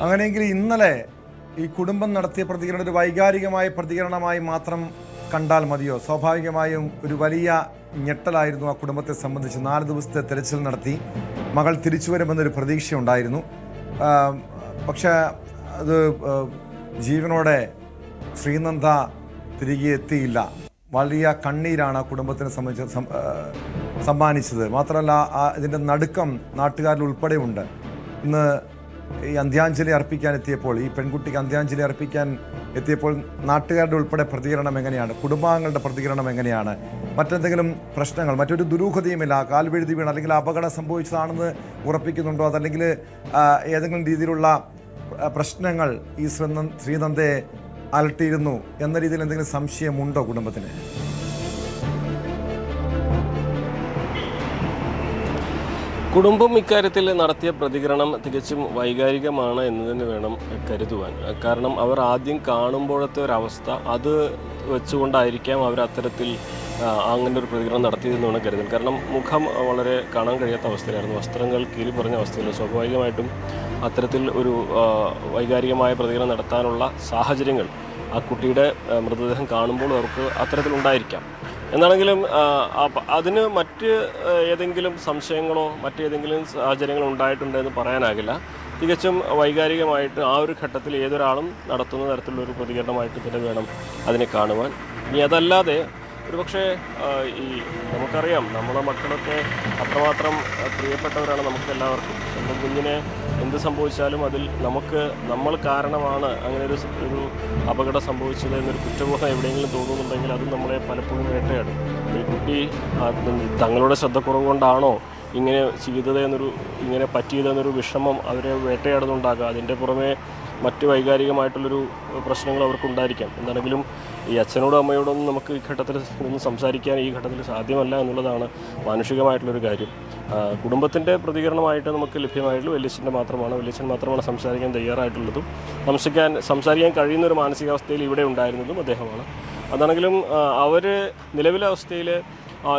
അങ്ങനെയെങ്കിൽ ഇന്നലെ ഈ കുടുംബം നടത്തിയ പ്രതികരണം ഒരു വൈകാരികമായ പ്രതികരണമായി മാത്രം കണ്ടാൽ മതിയോ? സ്വാഭാവികമായും ഒരു വലിയ ഞെട്ടലായിരുന്നു ആ കുടുംബത്തെ സംബന്ധിച്ച്. 4 ദിവസത്തെ തെരച്ചിൽ നടത്തി മകൾ തിരിച്ചു വരുമെന്നൊരു പ്രതീക്ഷയുണ്ടായിരുന്നു. പക്ഷേ അത് ജീവനോടെ ശ്രീനന്ദ തിരികെ എത്തിയില്ല. വലിയ കണ്ണീരാണ് ആ കുടുംബത്തിനെ സംബന്ധിച്ച് സമ്മാനിച്ചത്. മാത്രമല്ല ഇതിൻ്റെ നടുക്കം നാട്ടുകാരിൽ ഉൾപ്പെടെ ഉണ്ട്. ഇന്ന് ഈ അന്ത്യാഞ്ജലി അർപ്പിക്കാൻ എത്തിയപ്പോൾ, ഈ പെൺകുട്ടിക്ക് അന്ത്യാഞ്ജലി അർപ്പിക്കാൻ എത്തിയപ്പോൾ നാട്ടുകാരുടെ ഉൾപ്പെടെ പ്രതികരണം എങ്ങനെയാണ്? കുടുംബാംഗങ്ങളുടെ പ്രതികരണം എങ്ങനെയാണ്? മറ്റെന്തെങ്കിലും പ്രശ്നങ്ങൾ, മറ്റൊരു ദുരൂഹതയുമില്ല, കാൽവെഴുതി വീണ് അല്ലെങ്കിൽ അപകടം സംഭവിച്ചതാണെന്ന് ഉറപ്പിക്കുന്നുണ്ടോ? അതല്ലെങ്കിൽ ഏതെങ്കിലും രീതിയിലുള്ള പ്രശ്നങ്ങൾ ഈ ശ്രീനന്ദയെ അലട്ടിയിരുന്നു എന്ന രീതിയിൽ എന്തെങ്കിലും സംശയമുണ്ടോ കുടുംബത്തിന്? കുടുംബം ഇക്കാര്യത്തിൽ നടത്തിയ പ്രതികരണം തികച്ചും വൈകാരികമാണ് എന്ന് തന്നെ വേണം കരുതുവാൻ. കാരണം അവർ ആദ്യം കാണുമ്പോഴത്തെ ഒരവസ്ഥ അത് വെച്ചുകൊണ്ടായിരിക്കാം അവർ അത്തരത്തിൽ അങ്ങനെ ഒരു പ്രതികരണം നടത്തിയതെന്നാണ് കരുതുന്നത്. കാരണം മുഖം വളരെ കാണാൻ കഴിയാത്ത അവസ്ഥയിലായിരുന്നു, വസ്ത്രങ്ങൾ കീറി പറഞ്ഞ അവസ്ഥയിൽ. സ്വാഭാവികമായിട്ടും അത്തരത്തിൽ ഒരു വൈകാരികമായ പ്രതികരണം നടത്താനുള്ള സാഹചര്യങ്ങൾ ആ കുട്ടിയുടെ മൃതദേഹം കാണുമ്പോൾ അവർക്ക് അത്തരത്തിലുണ്ടായിരിക്കാം. എന്നാണെങ്കിലും അതിന് മറ്റ് ഏതെങ്കിലും സംശയങ്ങളോ മറ്റേതെങ്കിലും സാഹചര്യങ്ങളോ ഉണ്ടായിട്ടുണ്ടെന്ന് പറയാനാകില്ല. തികച്ചും വൈകാരികമായിട്ട് ആ ഒരു ഘട്ടത്തിൽ ഏതൊരാളും നടത്തുന്ന തരത്തിലുള്ളൊരു പ്രതികരണമായിട്ട് തന്നെ വേണം അതിനെ കാണുവാൻ. ഇനി അതല്ലാതെ ഒരുപക്ഷെ ഈ നമുക്കറിയാം, നമ്മളെ മക്കളൊക്കെ അത്രമാത്രം പ്രിയപ്പെട്ടവരാണ് നമുക്കെല്ലാവർക്കും. സ്വന്തം കുഞ്ഞിനെ എന്ത് സംഭവിച്ചാലും അതിൽ നമ്മൾ കാരണമാണ് അങ്ങനെ ഒരു അപകടം സംഭവിച്ചത് എന്നൊരു കുറ്റബോധം എവിടെയെങ്കിലും തോന്നുന്നുണ്ടെങ്കിൽ അത് നമ്മളെ പലപ്പോഴും വേട്ടയാടും. ഈ കുട്ടി തങ്ങളുടെ ശ്രദ്ധക്കുറവ് കൊണ്ടാണോ ഇങ്ങനെ ഇങ്ങനെ പറ്റിയതെന്നൊരു വിഷമം അവരെ വേട്ടയാടുന്നുണ്ടാകാം. അതിൻ്റെ പുറമെ മറ്റ് വൈകാരികമായിട്ടുള്ളൊരു പ്രശ്നങ്ങൾ അവർക്കുണ്ടായിരിക്കാം. എന്താണെങ്കിലും ഈ അച്ഛനോടും അമ്മയോടൊന്നും നമുക്ക് ഈ ഘട്ടത്തിൽ ഒന്നും സംസാരിക്കാൻ ഈ ഘട്ടത്തിൽ സാധ്യമല്ല എന്നുള്ളതാണ് മാനുഷികമായിട്ടുള്ളൊരു കാര്യം. കുടുംബത്തിൻ്റെ പ്രതികരണമായിട്ട് നമുക്ക് ലഭ്യമായിട്ടുള്ള വല്യച്ഛൻ മാത്രമാണ് സംസാരിക്കാൻ തയ്യാറായിട്ടുള്ളതും സംസാരിക്കാൻ കഴിയുന്ന ഒരു മാനസികാവസ്ഥയിൽ ഇവിടെ ഉണ്ടായിരുന്നതും അദ്ദേഹമാണ്. അതാണെങ്കിലും അവർ നിലവിലെ അവസ്ഥയിൽ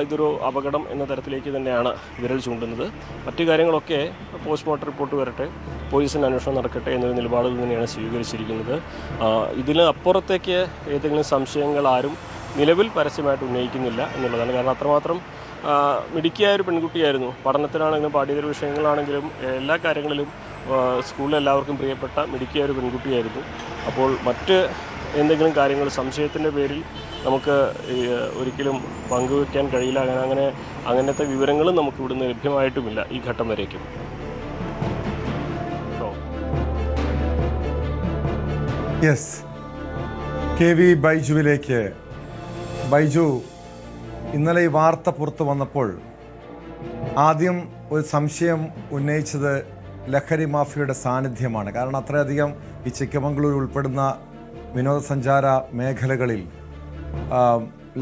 ഇതൊരു അപകടം എന്ന തരത്തിലേക്ക് തന്നെയാണ് വിരൽ ചൂണ്ടുന്നത്. മറ്റു കാര്യങ്ങളൊക്കെ പോസ്റ്റ്മോർട്ടം റിപ്പോർട്ട് വരട്ടെ, പോലീസിൻ്റെ അന്വേഷണം നടക്കട്ടെ എന്നൊരു നിലപാടിൽ തന്നെയാണ് സ്വീകരിച്ചിരിക്കുന്നത്. ഇതിന് അപ്പുറത്തേക്ക് ഏതെങ്കിലും സംശയങ്ങൾ ആരും നിലവിൽ പരസ്യമായിട്ട് ഉന്നയിക്കുന്നില്ല എന്നുള്ളതാണ്. കാരണം അത്രമാത്രം മിടുക്കിയായ ഒരു പെൺകുട്ടിയായിരുന്നു. പഠനത്തിലാണെങ്കിലും പാഠ്യേതര വിഷയങ്ങളാണെങ്കിലും എല്ലാ കാര്യങ്ങളിലും സ്കൂളിൽ എല്ലാവർക്കും പ്രിയപ്പെട്ട മിടുക്കിയായ ഒരു പെൺകുട്ടിയായിരുന്നു. അപ്പോൾ മറ്റ് എന്തെങ്കിലും കാര്യങ്ങൾ സംശയത്തിൻ്റെ പേരിൽ നമുക്ക് ഒരിക്കലും പങ്കുവയ്ക്കാൻ കഴിയില്ല. അങ്ങനത്തെ വിവരങ്ങളും നമുക്ക് ഇവിടുന്ന് ലഭ്യമായിട്ടുമില്ല ഈ ഘട്ടം വരേക്കും. Yes, KV ബൈജുവിലേക്ക്. ബൈജു, ഇന്നലെ ഈ വാർത്ത പുറത്തു വന്നപ്പോൾ ആദ്യം ഒരു സംശയം ഉന്നയിച്ചത് ലഹരി മാഫിയയുടെ സാന്നിധ്യമാണ്. കാരണം അത്രയധികം ഈ ചിക്കമംഗളൂർ ഉൾപ്പെടുന്ന വിനോദസഞ്ചാര മേഖലകളിൽ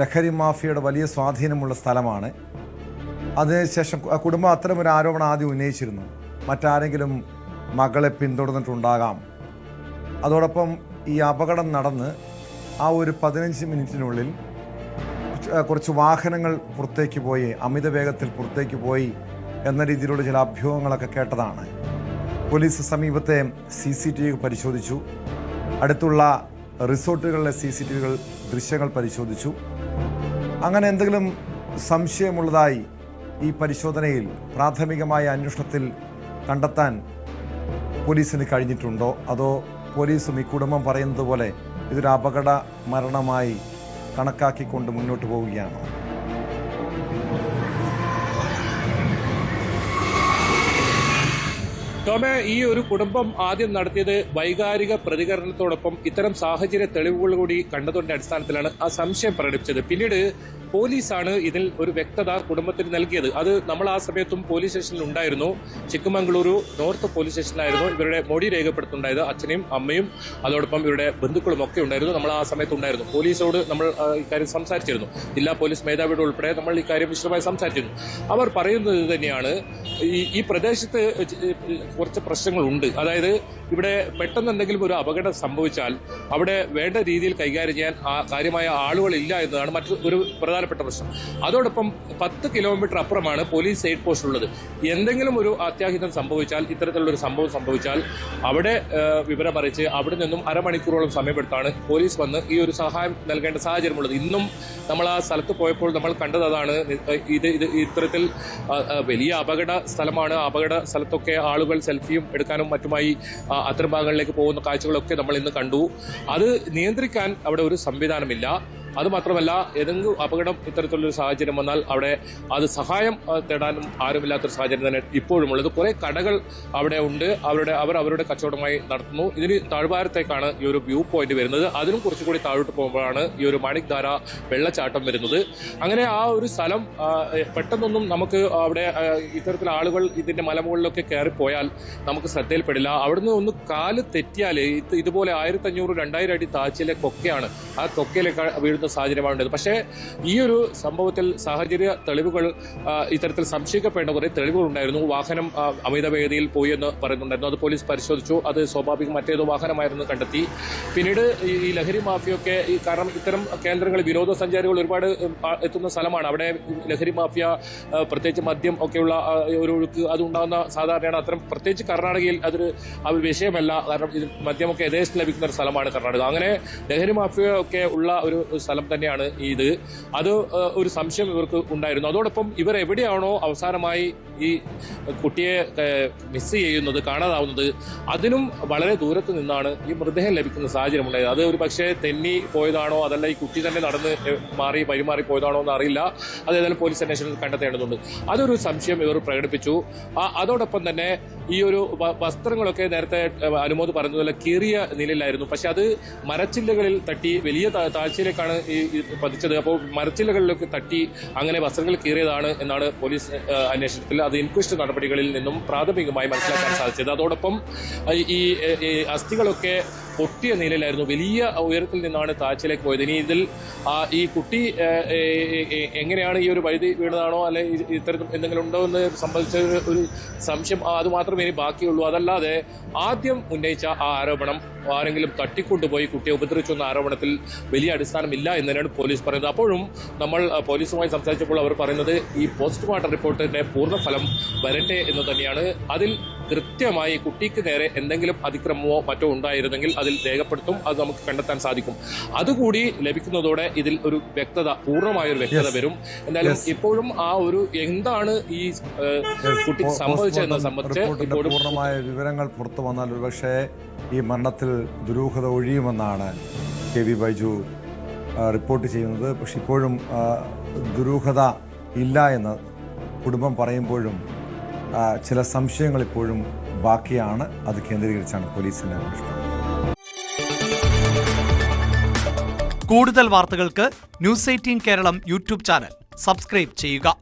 ലഹരി മാഫിയയുടെ വലിയ സ്വാധീനമുള്ള സ്ഥലമാണ്. അതിനുശേഷം കുടുംബം അത്തരമൊരു ആരോപണം ആദ്യം ഉന്നയിച്ചിരുന്നു. മറ്റാരെങ്കിലും മകളെ പിന്തുടർന്നിട്ടുണ്ടാകാം. അതോടൊപ്പം ഈ അപകടം നടന്ന് ആ ഒരു 15 മിനിറ്റിനുള്ളിൽ കുറച്ച് വാഹനങ്ങൾ പുറത്തേക്ക് പോയി, അമിത വേഗത്തിൽ പുറത്തേക്ക് പോയി എന്ന രീതിയിലുള്ള ചില അഭ്യൂഹങ്ങളൊക്കെ കേട്ടതാണ്. പോലീസ് സമീപത്തെ CCTV പരിശോധിച്ചു, അടുത്തുള്ള റിസോർട്ടുകളിലെ CCTV ദൃശ്യങ്ങൾ പരിശോധിച്ചു. അങ്ങനെ എന്തെങ്കിലും സംശയമുള്ളതായി ഈ പരിശോധനയിൽ പ്രാഥമികമായ അന്വേഷണത്തിൽ കണ്ടെത്താൻ പോലീസിന് കഴിഞ്ഞിട്ടുണ്ടോ? അതോ പോലീസും ഈ കുടുംബം പറയുന്നത് പോലെ ഇതൊരു അപകട മരണമായി കണക്കാക്കിക്കൊണ്ട് മുന്നോട്ട് പോവുകയാണോ? ടോമേ, ഈ ഒരു കുടുംബം ആദ്യം നടത്തിയത് വൈകാരിക പ്രതികരണത്തോടൊപ്പം ഇത്തരം സാഹചര്യ തെളിവുകൾ കൂടി കണ്ടതിന്റെ അടിസ്ഥാനത്തിലാണ് ആ സംശയം പ്രകടിപ്പിച്ചത്. പിന്നീട് പോലീസാണ് ഇതിൽ ഒരു വ്യക്തത കുടുംബത്തിന് നൽകിയത്. അത് നമ്മൾ ആ സമയത്തും പോലീസ് സ്റ്റേഷനിൽ ഉണ്ടായിരുന്നു. ചിക്കമംഗളൂരു നോർത്ത് പോലീസ് സ്റ്റേഷനിലായിരുന്നു ഇവരുടെ മൊഴി രേഖപ്പെടുത്തുണ്ടായത്. അച്ഛനെയും അമ്മയും അതോടൊപ്പം ഇവരുടെ ബന്ധുക്കളും ഒക്കെ ഉണ്ടായിരുന്നു. നമ്മൾ ആ സമയത്ത് ഉണ്ടായിരുന്നു. പോലീസോട് നമ്മൾ ഇക്കാര്യം സംസാരിച്ചിരുന്നു. ജില്ലാ പോലീസ് മേധാവിയോട് ഉൾപ്പെടെ നമ്മൾ ഇക്കാര്യം വിശദമായി സംസാരിച്ചിരുന്നു. അവർ പറയുന്നത് തന്നെയാണ്, ഈ പ്രദേശത്ത് കുറച്ച് പ്രശ്നങ്ങളുണ്ട്. അതായത് ഇവിടെ പെട്ടെന്ന് എന്തെങ്കിലും ഒരു അപകടം സംഭവിച്ചാൽ അവിടെ വേണ്ട രീതിയിൽ കൈകാര്യം ചെയ്യാൻ കാര്യമായ ആളുകളില്ല എന്നതാണ് മറ്റൊരു പ്രധാനപ്പെട്ട പ്രശ്നം. അതോടൊപ്പം 10 കിലോമീറ്റർ അപ്പുറമാണ് പോലീസ് എയ്ഡ് പോസ്റ്റ് ഉള്ളത്. എന്തെങ്കിലും ഒരു അത്യാഹിതം സംഭവിച്ചാൽ, ഇത്തരത്തിലുള്ള ഒരു സംഭവം സംഭവിച്ചാൽ അവിടെ വിവരം അറിയിച്ച് അവിടെ നിന്നും അരമണിക്കൂറോളം സമയമെടുത്താണ് പോലീസ് വന്ന് ഈ ഒരു സഹായം നൽകേണ്ട സാഹചര്യമുള്ളത്. ഇന്നും നമ്മൾ ആ സ്ഥലത്ത് പോയപ്പോൾ നമ്മൾ കണ്ടത് അതാണ്. ഇത് ഇത്തരത്തിൽ വലിയ അപകട സ്ഥലമാണ്. അപകട സ്ഥലത്തൊക്കെ ആളുകൾ സെൽഫിയും എടുക്കാനും മറ്റുമായി അത്തരം ഭാഗങ്ങളിലേക്ക് പോകുന്ന കാഴ്ചകളൊക്കെ നമ്മൾ ഇന്ന് കണ്ടു. അത് നിയന്ത്രിക്കാൻ അവിടെ ഒരു സംവിധാനമില്ല. അതുമാത്രമല്ല, ഏതെങ്കിലും അപകടം ഇത്തരത്തിലുള്ളൊരു സാഹചര്യം വന്നാൽ അവിടെ അത് സഹായം തേടാനും ആരുമില്ലാത്തൊരു സാഹചര്യം തന്നെ ഇപ്പോഴും ഉള്ളത്. കുറേ കടകൾ അവിടെ ഉണ്ട്. അവരുടെ കച്ചവടമായി നടത്തുന്നു. ഇതിന് താഴ്വാരത്തേക്കാണ് ഈ ഒരു വ്യൂ പോയിന്റ് വരുന്നത്. അതിനും കുറച്ചുകൂടി താഴോട്ട് പോകുമ്പോഴാണ് ഈ ഒരു മാണിക്ധാര വെള്ളച്ചാട്ടം വരുന്നത്. അങ്ങനെ ആ ഒരു സ്ഥലം പെട്ടെന്നൊന്നും നമുക്ക് അവിടെ ഇത്തരത്തിൽ ആളുകൾ ഇതിന്റെ മലമുകളിലൊക്കെ കയറിപ്പോയാൽ നമുക്ക് ശ്രദ്ധയിൽപ്പെടില്ല. അവിടുന്ന് ഒന്ന് കാല് തെറ്റിയാൽ ഇതുപോലെ 1500-2000 അടി താഴ്ചയിലെ കൊക്കയാണ്. ആ കൊക്കയിലേക്ക് വീഴുന്ന സാഹചര്യമാണ് ഉണ്ടായത്. പക്ഷേ ഈ ഒരു സംഭവത്തിൽ സാഹചര്യ തെളിവുകൾ, ഇത്തരത്തിൽ സംശയിക്കപ്പെടേണ്ട കുറേ തെളിവുകൾ ഉണ്ടായിരുന്നു. വാഹനം അമിത വേഗതയിൽ പോയി എന്ന് പറയുന്നുണ്ടായിരുന്നു. അത് പോലീസ് പരിശോധിച്ചു. അത് സ്വാഭാവികം മറ്റേതോ വാഹനമായിരുന്നു കണ്ടെത്തി. പിന്നീട് ഈ ലഹരി മാഫിയൊക്കെ, കാരണം ഇത്തരം കേന്ദ്രങ്ങൾ വിനോദസഞ്ചാരികൾ ഒരുപാട് എത്തുന്ന സ്ഥലമാണ്. അവിടെ ലഹരി മാഫിയ, പ്രത്യേകിച്ച് മദ്യം ഒക്കെയുള്ള ഒരു ഒഴുക്ക് അതുണ്ടാകുന്ന സാധാരണയാണ്. അത്തരം പ്രത്യേകിച്ച് കർണാടകയിൽ അതൊരു വിഷയമല്ല. കാരണം ഇത് മദ്യമൊക്കെ യഥേഷ്ടം ലഭിക്കുന്ന ഒരു സ്ഥലമാണ് കർണാടക. അങ്ങനെ ലഹരി മാഫിയ ഒക്കെ ഉള്ള ഒരു സ്ഥലം തന്നെയാണ് ഇത്. അത് ഒരു സംശയം ഇവർക്ക് ഉണ്ടായിരുന്നു. അതോടൊപ്പം ഇവർ എവിടെയാണോ അവസാനമായി ഈ കുട്ടിയെ മിസ് ചെയ്യുന്നത്, കാണാതാവുന്നത്, അതിനും വളരെ ദൂരത്ത് നിന്നാണ് ഈ മൃതദേഹം ലഭിക്കുന്ന സാഹചര്യം ഉണ്ടായത്. അത് ഒരു പക്ഷേ തെന്നി പോയതാണോ അതല്ല ഈ കുട്ടി തന്നെ നടന്ന് വഴിമാറി പോയതാണോ എന്ന് അറിയില്ല. അത് ഏതായാലും പോലീസ് അന്വേഷണത്തിൽ കണ്ടെത്തേണ്ടതുണ്ട്. അതൊരു സംശയം ഇവർ പ്രകടിപ്പിച്ചു. അതോടൊപ്പം തന്നെ ഈ ഒരു വസ്ത്രങ്ങളൊക്കെ നേരത്തെ അനുമോദ് പറഞ്ഞതുപോലെ കീറിയ നിലയിലായിരുന്നു. പക്ഷെ അത് മരച്ചില്ലകളിൽ തട്ടി വലിയ താഴ്ചയിലേക്കാണ് ഈ പതിച്ചത്. അപ്പോൾ മരച്ചില്ലകളിലൊക്കെ തട്ടി അങ്ങനെ വസ്ത്രങ്ങൾ കീറിയതാണ് എന്നാണ് പോലീസ് അന്വേഷണത്തിൽ, അത് ഇൻക്വസ്റ്റ് നടപടികളിൽ നിന്നും പ്രാഥമികമായി മനസ്സിലാക്കാൻ സാധിച്ചത്. അതോടൊപ്പം ഈ അസ്ഥികളൊക്കെ പൊട്ടിയ നിലയിലായിരുന്നു. വലിയ ഉയരത്തിൽ നിന്നാണ് താഴ്ചയിലേക്ക് പോയത്. ഇനി ഇതിൽ ഈ കുട്ടി എങ്ങനെയാണ് ഈ ഒരു വഴുതി വീണതാണോ അല്ലെ ഇത്തരത്തിൽ എന്തെങ്കിലും ഉണ്ടോ എന്ന് സംബന്ധിച്ച ഒരു സംശയം അതുമാത്രമേ ഇനി ബാക്കിയുള്ളൂ. അതല്ലാതെ ആദ്യം ഉന്നയിച്ച ആ ആരോപണം, ആരെങ്കിലും തട്ടിക്കൊണ്ടുപോയി കുട്ടിയെ ഉപദ്രവിച്ചു എന്ന ആരോപണത്തിൽ വലിയ അടിസ്ഥാനമില്ല എന്ന് തന്നെയാണ് പോലീസ് പറയുന്നത്. അപ്പോഴും നമ്മൾ പോലീസുമായി സംസാരിച്ചപ്പോൾ അവർ പറയുന്നത് ഈ പോസ്റ്റ്മോർട്ടം റിപ്പോർട്ടിന്റെ പൂർണ്ണഫലം വരട്ടെ എന്ന് തന്നെയാണ്. അതിൽ കൃത്യമായി കുട്ടിക്ക് നേരെ എന്തെങ്കിലും അതിക്രമമോ മറ്റോ ഉണ്ടായിരുന്നെങ്കിൽ അതിൽ രേഖപ്പെടുത്തും. അത് നമുക്ക് കണ്ടെത്താൻ സാധിക്കും. അതുകൂടി ലഭിക്കുന്നതോടെ ഇതിൽ ഒരു വ്യക്തത, പൂർണ്ണമായൊരു വ്യക്തത വരും. എന്തായാലും ഇപ്പോഴും ആ ഒരു എന്താണ് ഈ കുട്ടിക്ക് സംഭവിച്ചതെന്ന് സംബന്ധിച്ച് പൂർണ്ണമായ വിവരങ്ങൾ പുറത്തു വന്നാൽ ഒരുപക്ഷെ ഈ മരണത്തിൽ ദുരൂഹത ഒഴിയുമെന്നാണ് കെ വി ബൈജു റിപ്പോർട്ട് ചെയ്യുന്നത്. പക്ഷെ ഇപ്പോഴും ദുരൂഹത ഇല്ല എന്ന് കുടുംബം പറയുമ്പോഴും ചില സംശയങ്ങൾ ഇപ്പോഴും ബാക്കിയാണ്. അത് കേന്ദ്രീകരിച്ചാണ് പോലീസിന്റെ അന്വേഷണം. കൂടുതൽ വാർത്തകൾക്ക് news 18 Keralam YouTube channel subscribe ചെയ്യുക.